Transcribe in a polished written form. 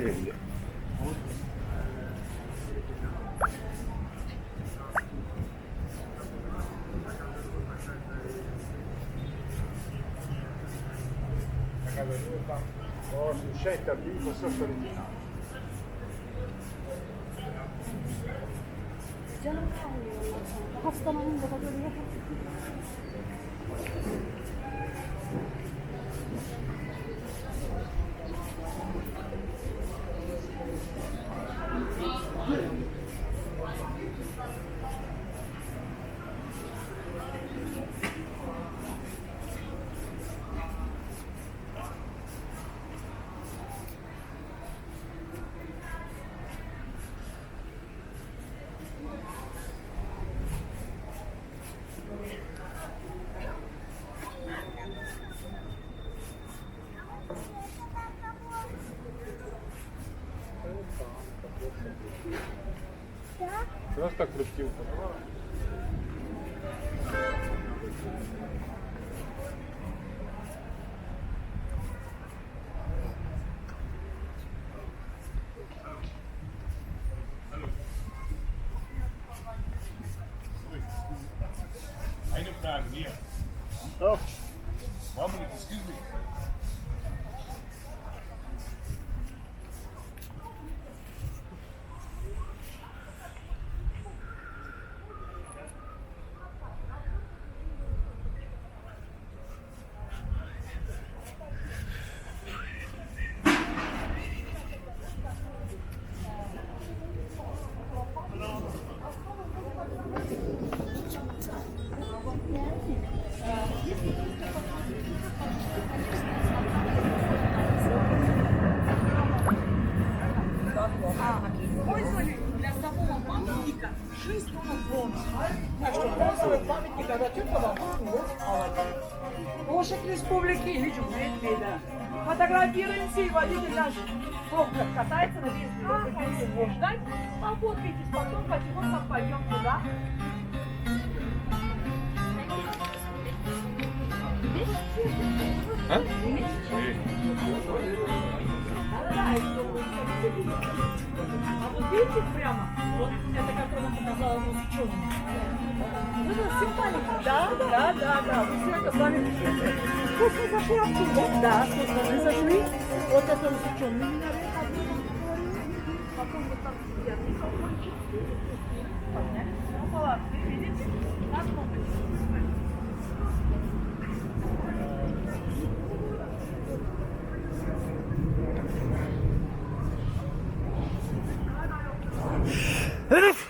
belli. O scelta di questo originale. Canım kalmıyor. Hastalanınca da böyle yapalım. Просто крутилка. Eine Frage hier. Oh. One minute, excuse me. Использовали для самого памятника 6 тонн бронзы. Так что бронзовый памятник Ататюркова Площадь Республики Ильичу Медведя. Фотографируемся, и водитель наш просто катается, надеюсь, вы будете его ждать. Пофоткайтесь, потом потихоньку пойдем туда. А? А вот видите прямо, вот это, как нам показала мой ученый. Это символика. Да. Мы все это с вами вкусно зашли оттуда. Да, вкусно мы зашли. Вот это с ученым. Потом вот так сидят. Поднялись. Ну, палатки, видите? Нас кнопочки. Herif!